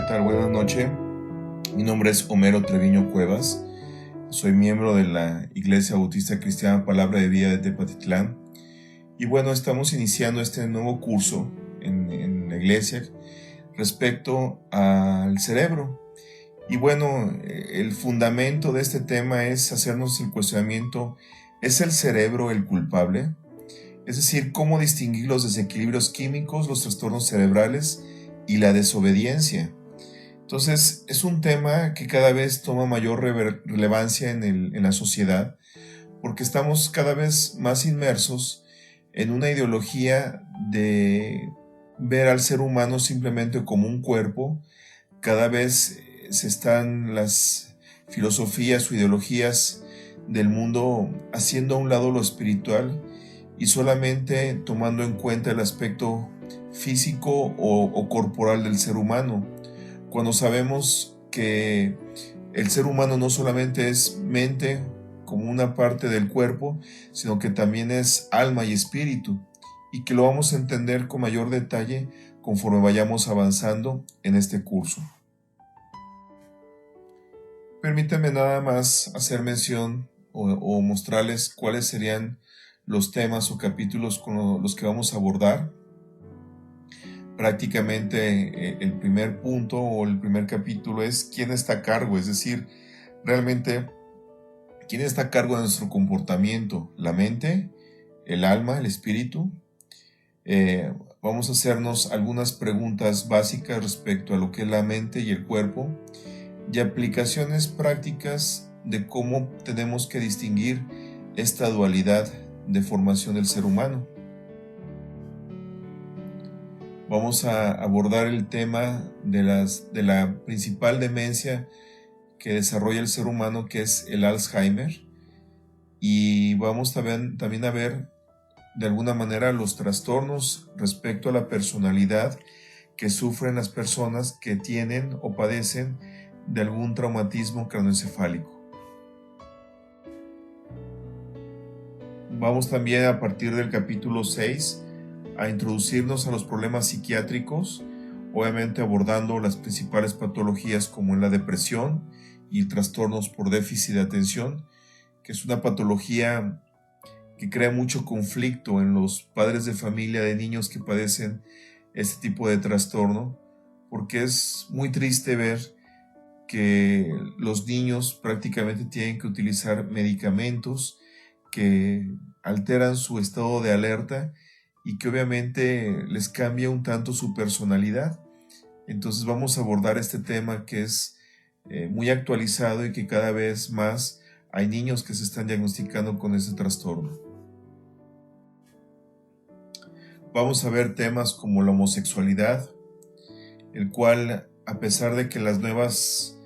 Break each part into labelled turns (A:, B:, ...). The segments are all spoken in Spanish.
A: tal? Buenas noches. Mi nombre es Homero Treviño Cuevas. Soy miembro de la Iglesia Bautista Cristiana Palabra de Vida de Tepatitlán. Y bueno, estamos iniciando este nuevo curso en la iglesia respecto al cerebro. Y bueno, el fundamento de este tema es hacernos el cuestionamiento: ¿es el cerebro el culpable? Es decir, cómo distinguir los desequilibrios químicos, los trastornos cerebrales y la desobediencia. Entonces, es un tema que cada vez toma mayor relevancia en la sociedad, porque estamos cada vez más inmersos en una ideología de ver al ser humano simplemente como un cuerpo. Cada vez se están las filosofías o ideologías del mundo haciendo a un lado lo espiritual y solamente tomando en cuenta el aspecto físico o corporal del ser humano, cuando sabemos que el ser humano no solamente es mente como una parte del cuerpo, sino que también es alma y espíritu, y que lo vamos a entender con mayor detalle conforme vayamos avanzando en este curso. Permítanme nada más hacer mención o mostrarles cuáles serían los temas o capítulos con los que vamos a abordar. Prácticamente el primer punto o el primer capítulo es quién está a cargo, es decir, realmente quién está a cargo de nuestro comportamiento, la mente, el alma, el espíritu. Vamos a hacernos algunas preguntas básicas respecto a lo que es la mente y el cuerpo y aplicaciones prácticas de cómo tenemos que distinguir esta dualidad de formación del ser humano. Vamos a abordar el tema de la principal demencia que desarrolla el ser humano, que es el Alzheimer, y vamos también a ver de alguna manera los trastornos respecto a la personalidad que sufren las personas que tienen o padecen de algún traumatismo craneoencefálico. Vamos también, a partir del capítulo 6, a introducirnos a los problemas psiquiátricos, obviamente abordando las principales patologías como la depresión y trastornos por déficit de atención, que es una patología que crea mucho conflicto en los padres de familia de niños que padecen este tipo de trastorno, porque es muy triste ver que los niños prácticamente tienen que utilizar medicamentos que alteran su estado de alerta y que obviamente les cambia un tanto su personalidad. Entonces vamos a abordar este tema que es muy actualizado y que cada vez más hay niños que se están diagnosticando con ese trastorno. Vamos a ver temas como la homosexualidad, el cual, a pesar de que las nuevas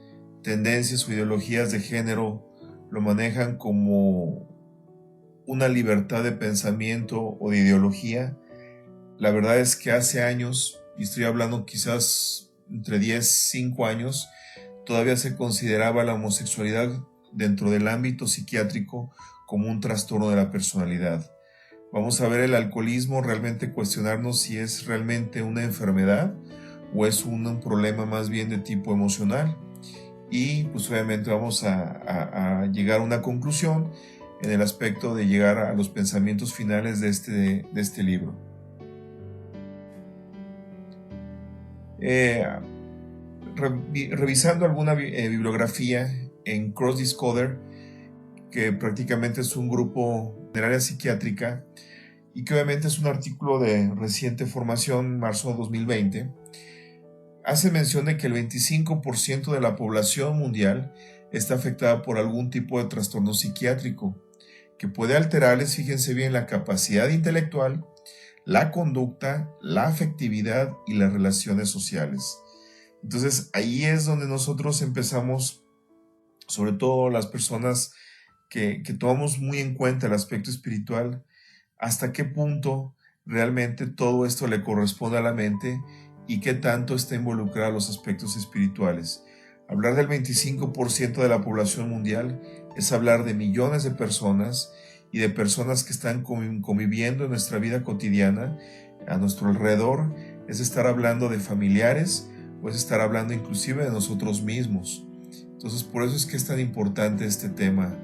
A: tendencias o ideologías de género lo manejan como una libertad de pensamiento o de ideología, la verdad es que hace años, y estoy hablando quizás entre 5 años, todavía se consideraba la homosexualidad dentro del ámbito psiquiátrico como un trastorno de la personalidad. Vamos a ver el alcoholismo, realmente cuestionarnos si es realmente una enfermedad o es un problema más bien de tipo emocional. Y pues obviamente vamos a llegar a una conclusión en el aspecto de llegar a los pensamientos finales de este libro. Revisando alguna bibliografía en CrossDiscover, que prácticamente es un grupo del área psiquiátrica y que obviamente es un artículo de reciente formación, marzo de 2020, hace mención de que el 25% de la población mundial está afectada por algún tipo de trastorno psiquiátrico, que puede alterarles, fíjense bien, la capacidad intelectual, la conducta, la afectividad y las relaciones sociales. Entonces ahí es donde nosotros empezamos, sobre todo las personas que tomamos muy en cuenta el aspecto espiritual, hasta qué punto realmente todo esto le corresponde a la mente y qué tanto está involucrado los aspectos espirituales. Hablar del 25% de la población mundial es hablar de millones de personas y de personas que están conviviendo en nuestra vida cotidiana a nuestro alrededor. Es estar hablando de familiares pues estar hablando inclusive de nosotros mismos. Entonces por eso es que es tan importante este tema.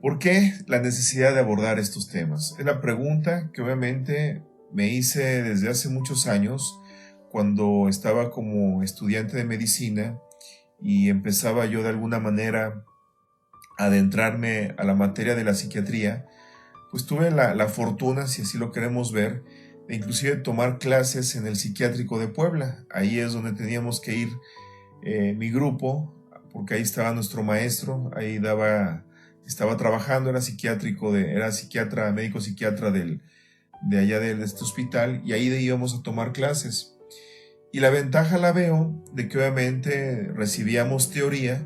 A: ¿Por qué la necesidad de abordar estos temas? Es la pregunta que obviamente me hice desde hace muchos años, cuando estaba como estudiante de medicina y empezaba yo de alguna manera a adentrarme a la materia de la psiquiatría. Pues tuve la fortuna, si así lo queremos ver, de inclusive tomar clases en el psiquiátrico de Puebla. Ahí es donde teníamos que ir mi grupo, porque ahí estaba nuestro maestro, ahí estaba trabajando, era psiquiatra, médico psiquiatra de allá de este hospital, y ahí íbamos a tomar clases. Y la ventaja la veo de que obviamente recibíamos teoría,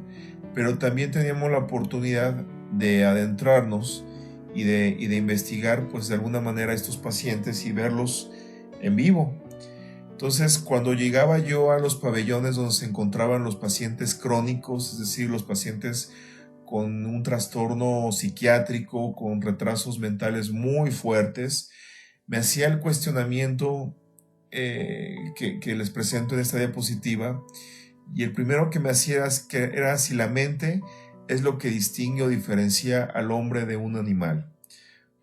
A: pero también teníamos la oportunidad de adentrarnos y de investigar, pues de alguna manera, estos pacientes y verlos en vivo. Entonces, cuando llegaba yo a los pabellones donde se encontraban los pacientes crónicos, es decir, los pacientes con un trastorno psiquiátrico, con retrasos mentales muy fuertes, me hacía el cuestionamiento que les presento en esta diapositiva, y el primero que me hacía era si la mente es lo que distingue o diferencia al hombre de un animal.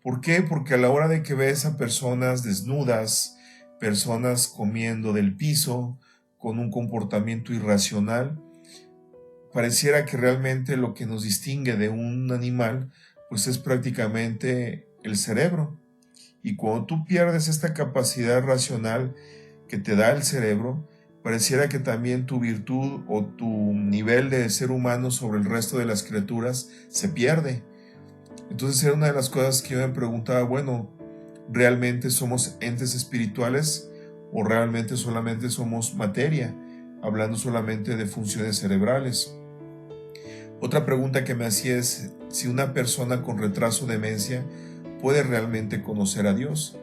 A: ¿Por qué? Porque a la hora de que ves a personas desnudas, personas comiendo del piso, con un comportamiento irracional, pareciera que realmente lo que nos distingue de un animal, pues es prácticamente el cerebro. Y cuando tú pierdes esta capacidad racional que te da el cerebro, pareciera que también tu virtud o tu nivel de ser humano sobre el resto de las criaturas se pierde. Entonces era una de las cosas que yo me preguntaba, bueno, ¿realmente somos entes espirituales o realmente solamente somos materia, hablando solamente de funciones cerebrales? Otra pregunta que me hacía es si una persona con retraso de demencia puede realmente conocer a Dios,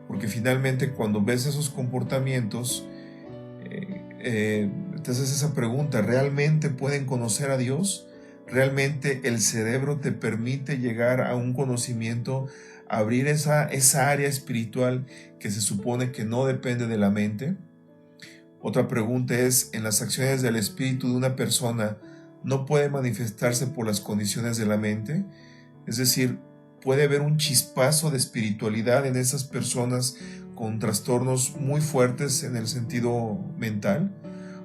A: porque finalmente cuando ves esos comportamientos, te haces esa pregunta: ¿realmente pueden conocer a Dios? ¿Realmente el cerebro te permite llegar a un conocimiento, abrir esa área espiritual que se supone que no depende de la mente? Otra pregunta es: ¿en las acciones del espíritu de una persona no puede manifestarse por las condiciones de la mente? Es decir, ¿puede haber un chispazo de espiritualidad en esas personas con trastornos muy fuertes en el sentido mental?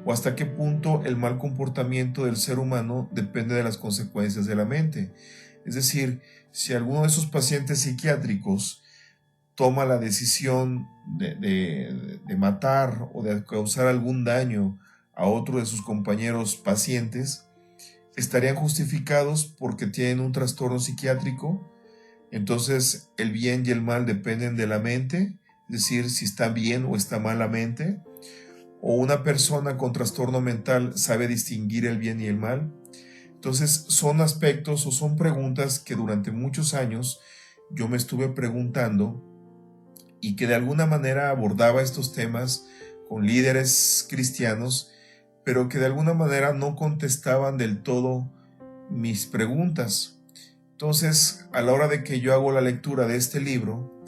A: ¿O hasta qué punto el mal comportamiento del ser humano depende de las consecuencias de la mente? Es decir, si alguno de esos pacientes psiquiátricos toma la decisión de matar o de causar algún daño a otro de sus compañeros pacientes, ¿estarían justificados porque tienen un trastorno psiquiátrico? Entonces, el bien y el mal dependen de la mente, es decir, si está bien o está mal la mente. ¿O una persona con trastorno mental sabe distinguir el bien y el mal? Entonces, son aspectos o son preguntas que durante muchos años yo me estuve preguntando, y que de alguna manera abordaba estos temas con líderes cristianos, pero que de alguna manera no contestaban del todo mis preguntas. Entonces, a la hora de que yo hago la lectura de este libro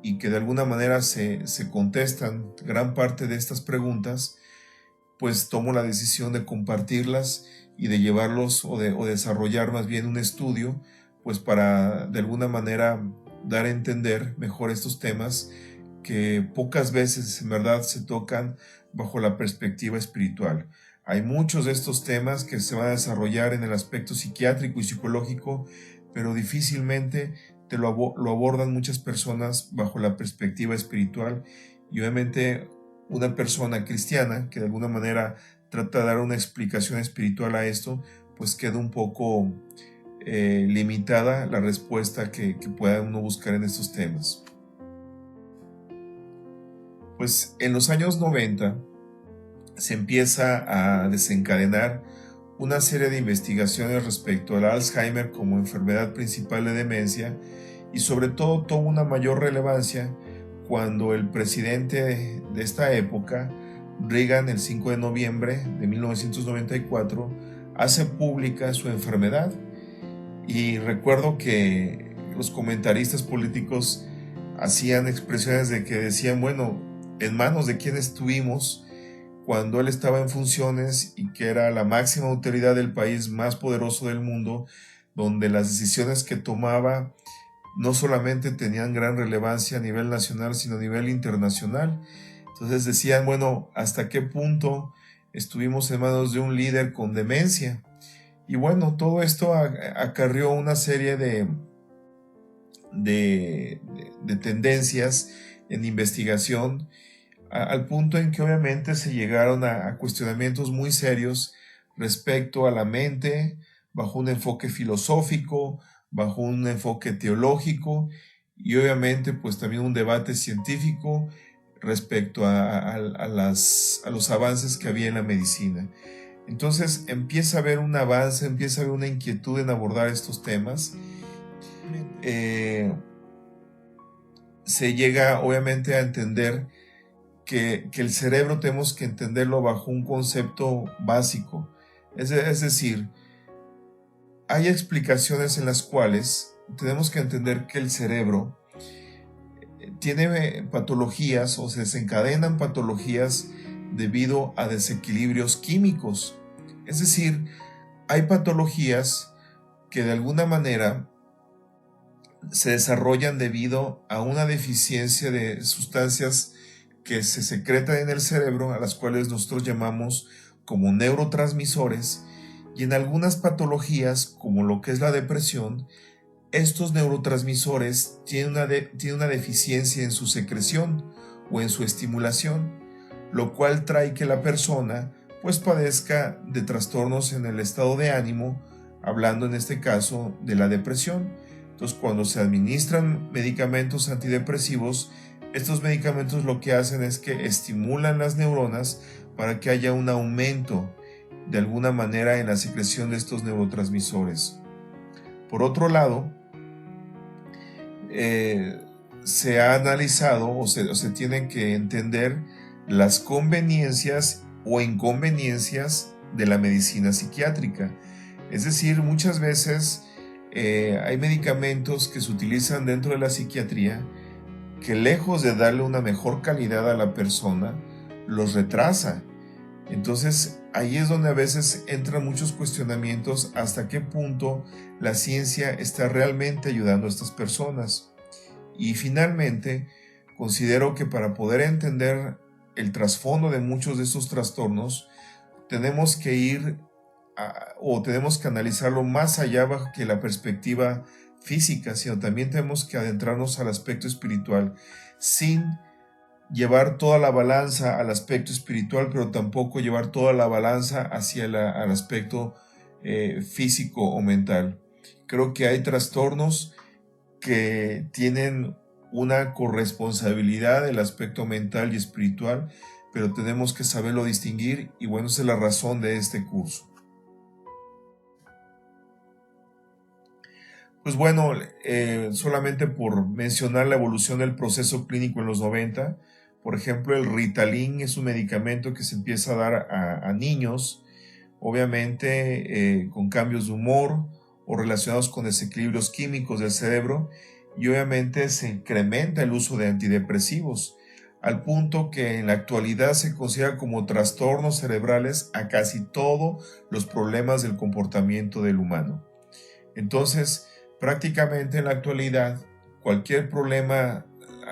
A: y que de alguna manera se contestan gran parte de estas preguntas, pues tomo la decisión de compartirlas y de llevarlos o desarrollar más bien un estudio, pues para de alguna manera dar a entender mejor estos temas que pocas veces en verdad se tocan bajo la perspectiva espiritual. Hay muchos de estos temas que se van a desarrollar en el aspecto psiquiátrico y psicológico, pero difícilmente lo abordan muchas personas bajo la perspectiva espiritual. Y obviamente una persona cristiana que de alguna manera trata de dar una explicación espiritual a esto, pues queda un poco limitada la respuesta que pueda uno buscar en estos temas. Pues en los años 90 se empieza a desencadenar una serie de investigaciones respecto al Alzheimer como enfermedad principal de demencia, y sobre todo tuvo una mayor relevancia cuando el presidente de esta época, Reagan, el 5 de noviembre de 1994, hace pública su enfermedad. Y recuerdo que los comentaristas políticos hacían expresiones de que decían, bueno, en manos de quién estuvimos cuando él estaba en funciones y que era la máxima autoridad del país más poderoso del mundo, donde las decisiones que tomaba no solamente tenían gran relevancia a nivel nacional, sino a nivel internacional. Entonces decían, bueno, ¿hasta qué punto estuvimos en manos de un líder con demencia? Y bueno, todo esto acarrió una serie de tendencias en investigación, al punto en que obviamente se llegaron a cuestionamientos muy serios respecto a la mente, bajo un enfoque filosófico, bajo un enfoque teológico y obviamente pues también un debate científico respecto a los avances que había en la medicina. Entonces empieza a haber un avance, empieza a haber una inquietud en abordar estos temas. Se llega obviamente a entender que el cerebro tenemos que entenderlo bajo un concepto básico. Es decir, hay explicaciones en las cuales tenemos que entender que el cerebro tiene patologías o se desencadenan patologías debido a desequilibrios químicos. Es decir, hay patologías que de alguna manera se desarrollan debido a una deficiencia de sustancias que se secretan en el cerebro, a las cuales nosotros llamamos como neurotransmisores, y en algunas patologías, como lo que es la depresión, estos neurotransmisores tienen una deficiencia en su secreción o en su estimulación, lo cual trae que la persona pues padezca de trastornos en el estado de ánimo, hablando en este caso de la depresión. Entonces, cuando se administran medicamentos antidepresivos, estos medicamentos lo que hacen es que estimulan las neuronas para que haya un aumento de alguna manera en la secreción de estos neurotransmisores. Por otro lado, se ha analizado o se tienen que entender las conveniencias o inconveniencias de la medicina psiquiátrica. Es decir, muchas veces hay medicamentos que se utilizan dentro de la psiquiatría que lejos de darle una mejor calidad a la persona, los retrasa. Entonces ahí es donde a veces entran muchos cuestionamientos hasta qué punto la ciencia está realmente ayudando a estas personas. Y finalmente, considero que para poder entender el trasfondo de muchos de estos trastornos, tenemos que ir o tenemos que analizarlo más allá que la perspectiva física, sino también tenemos que adentrarnos al aspecto espiritual, sin llevar toda la balanza al aspecto espiritual, pero tampoco llevar toda la balanza hacia al aspecto físico o mental. Creo que hay trastornos que tienen una corresponsabilidad del aspecto mental y espiritual, pero tenemos que saberlo distinguir y bueno, esa es la razón de este curso. Pues bueno, solamente por mencionar la evolución del proceso clínico en los 90, por ejemplo, el Ritalin es un medicamento que se empieza a dar a niños, obviamente con cambios de humor o relacionados con desequilibrios químicos del cerebro, y obviamente se incrementa el uso de antidepresivos, al punto que en la actualidad se considera como trastornos cerebrales a casi todos los problemas del comportamiento del humano. Entonces, prácticamente en la actualidad, cualquier problema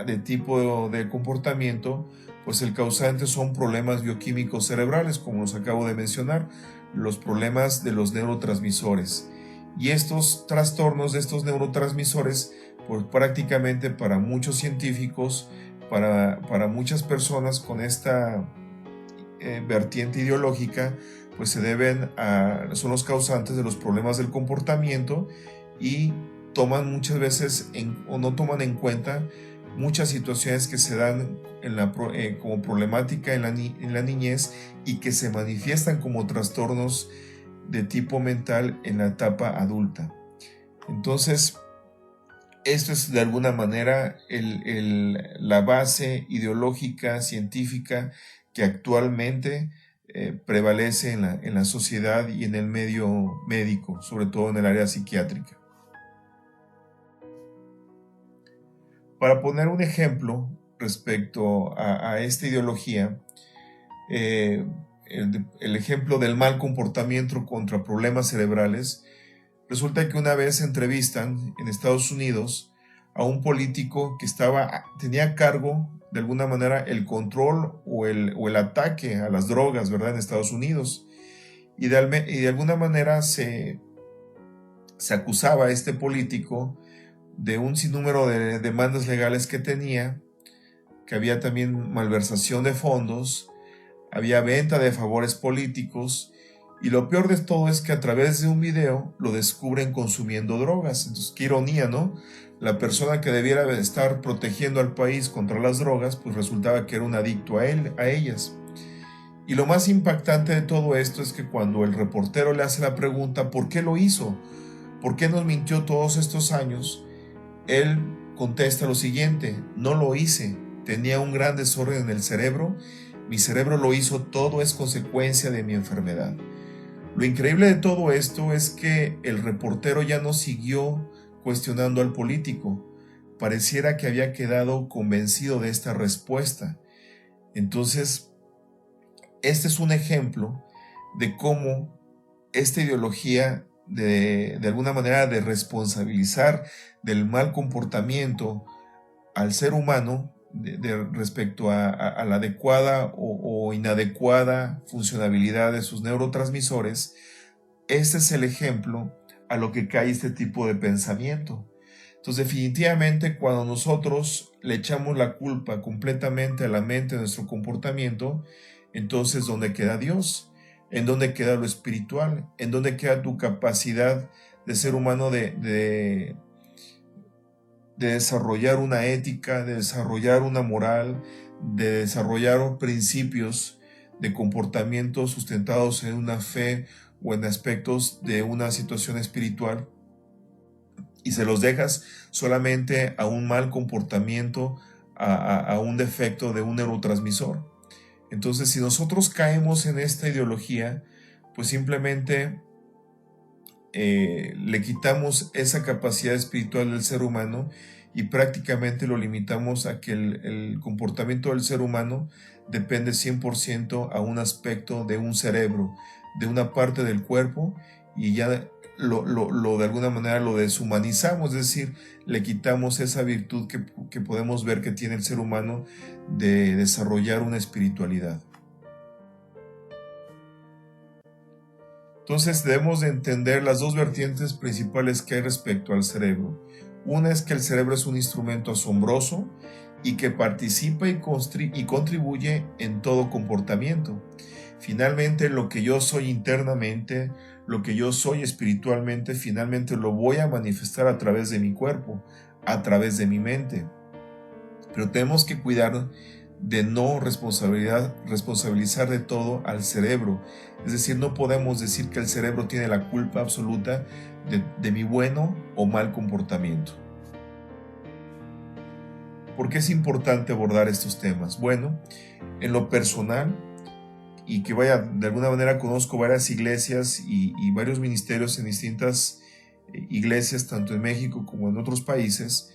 A: de tipo de comportamiento, pues el causante son problemas bioquímicos cerebrales, como los acabo de mencionar, los problemas de los neurotransmisores. Y estos trastornos de estos neurotransmisores, pues prácticamente para muchos científicos, para muchas personas con esta vertiente ideológica, pues son los causantes de los problemas del comportamiento y toman muchas veces o no toman en cuenta muchas situaciones que se dan como problemática en la niñez y que se manifiestan como trastornos de tipo mental en la etapa adulta. Entonces, esto es de alguna manera la base ideológica, científica que actualmente prevalece en la sociedad y en el medio médico, sobre todo en el área psiquiátrica. Para poner un ejemplo respecto a esta ideología, el ejemplo del mal comportamiento contra problemas cerebrales, resulta que una vez entrevistan en Estados Unidos a un político que tenía a cargo de alguna manera el control o el ataque a las drogas, ¿verdad?, en Estados Unidos. Y de alguna manera se acusaba a este político de un sinnúmero de demandas legales que tenía, que había también malversación de fondos, había venta de favores políticos, y lo peor de todo es que a través de un video lo descubren consumiendo drogas. Entonces, qué ironía, ¿no? La persona que debiera estar protegiendo al país contra las drogas, pues resultaba que era un adicto a ellas. Y lo más impactante de todo esto es que cuando el reportero le hace la pregunta, ¿por qué lo hizo? ¿Por qué nos mintió todos estos años? Él contesta lo siguiente: no lo hice, tenía un gran desorden en el cerebro, mi cerebro lo hizo todo, es consecuencia de mi enfermedad. Lo increíble de todo esto es que el reportero ya no siguió cuestionando al político, pareciera que había quedado convencido de esta respuesta. Entonces, este es un ejemplo de cómo esta ideología de alguna manera de responsabilizar del mal comportamiento al ser humano respecto a la adecuada o inadecuada funcionabilidad de sus neurotransmisores, este es el ejemplo a lo que cae este tipo de pensamiento. Entonces, definitivamente, cuando nosotros le echamos la culpa completamente a la mente de nuestro comportamiento, entonces, ¿dónde queda Dios? ¿En dónde queda lo espiritual? ¿En dónde queda tu capacidad de ser humano de desarrollar una ética, de desarrollar una moral, de desarrollar principios de comportamiento sustentados en una fe o en aspectos de una situación espiritual, y se los dejas solamente a un mal comportamiento, a un defecto de un neurotransmisor? Entonces, si nosotros caemos en esta ideología, pues simplemente le quitamos esa capacidad espiritual del ser humano y prácticamente lo limitamos a que el comportamiento del ser humano depende 100% a un aspecto de un cerebro, de una parte del cuerpo, y ya lo de alguna manera lo deshumanizamos, es decir, le quitamos esa virtud que podemos ver que tiene el ser humano de desarrollar una espiritualidad. Entonces debemos de entender las dos vertientes principales que hay respecto al cerebro. Una es que el cerebro es un instrumento asombroso y que participa y contribuye en todo comportamiento. Finalmente, lo que yo soy internamente, lo que yo soy espiritualmente, finalmente lo voy a manifestar a través de mi cuerpo, a través de mi mente. Pero tenemos que cuidar de no responsabilizar de todo al cerebro. Es decir, no podemos decir que el cerebro tiene la culpa absoluta de mi bueno o mal comportamiento. ¿Por qué es importante abordar estos temas? Bueno, en lo personal, y que de alguna manera conozco varias iglesias y varios ministerios en distintas iglesias, tanto en México como en otros países,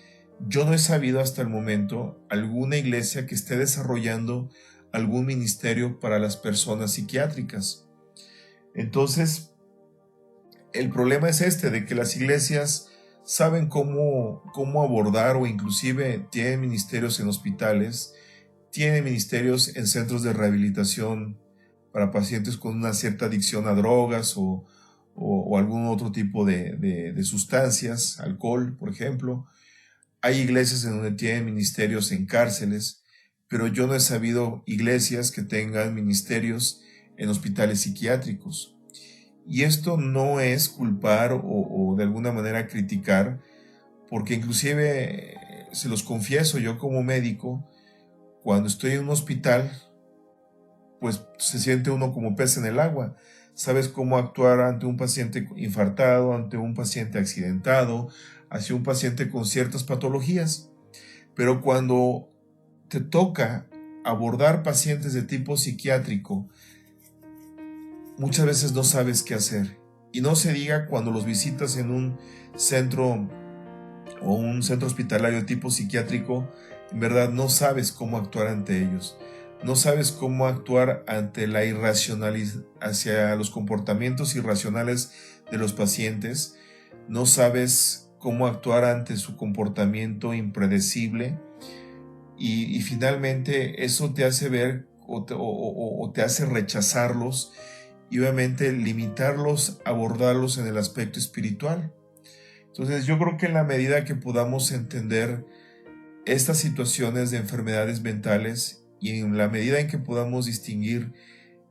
A: yo no he sabido hasta el momento alguna iglesia que esté desarrollando algún ministerio para las personas psiquiátricas. Entonces, el problema es de que las iglesias saben cómo abordar, o inclusive tienen ministerios en hospitales, tienen ministerios en centros de rehabilitación para pacientes con una cierta adicción a drogas o algún otro tipo de sustancias, alcohol, por ejemplo. Hay iglesias en donde tienen ministerios en cárceles, pero yo no he sabido iglesias que tengan ministerios en hospitales psiquiátricos. Y esto no es culpar o de alguna manera criticar, porque inclusive, se los confieso, yo como médico, cuando estoy en un hospital, pues se siente uno como pez en el agua. Sabes cómo actuar ante un paciente infartado, ante un paciente accidentado, hacia un paciente con ciertas patologías. Pero cuando te toca abordar pacientes de tipo psiquiátrico, muchas veces no sabes qué hacer. Y no se diga cuando los visitas en un centro o un centro hospitalario de tipo psiquiátrico, en verdad no sabes cómo actuar ante ellos. No sabes cómo actuar ante la irracionalidad, hacia los comportamientos irracionales de los pacientes. No sabes cómo actuar ante su comportamiento impredecible. Y finalmente eso te hace ver o te hace rechazarlos y obviamente limitarlos, abordarlos en el aspecto espiritual. Entonces yo creo que en la medida que podamos entender estas situaciones de enfermedades mentales y en la medida en que podamos distinguir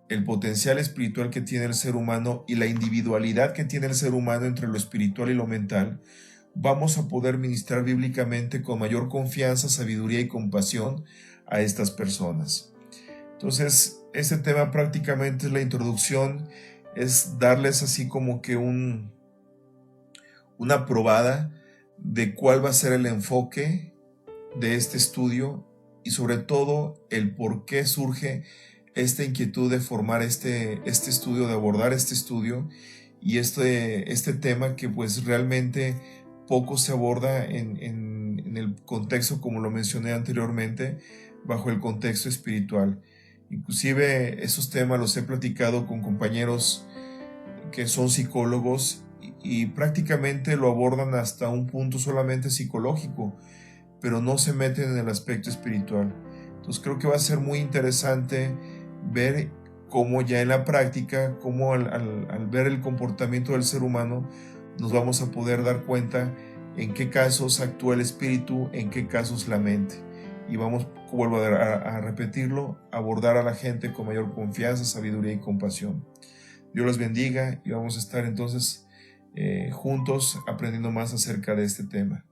A: el potencial espiritual que tiene el ser humano y la individualidad que tiene el ser humano entre lo espiritual y lo mental, vamos a poder ministrar bíblicamente con mayor confianza, sabiduría y compasión a estas personas. Entonces, este tema prácticamente es la introducción, es darles así como que una probada de cuál va a ser el enfoque de este estudio y sobre todo el por qué surge esta inquietud de formar este estudio, de abordar este estudio y este tema que pues realmente poco se aborda en el contexto, como lo mencioné anteriormente, bajo el contexto espiritual. Inclusive esos temas los he platicado con compañeros que son psicólogos y prácticamente lo abordan hasta un punto solamente psicológico, pero no se meten en el aspecto espiritual. Entonces creo que va a ser muy interesante ver cómo ya en la práctica, cómo al ver el comportamiento del ser humano, nos vamos a poder dar cuenta en qué casos actúa el espíritu, en qué casos la mente. Y vamos, vuelvo a repetirlo, abordar a la gente con mayor confianza, sabiduría y compasión. Dios los bendiga y vamos a estar entonces juntos aprendiendo más acerca de este tema.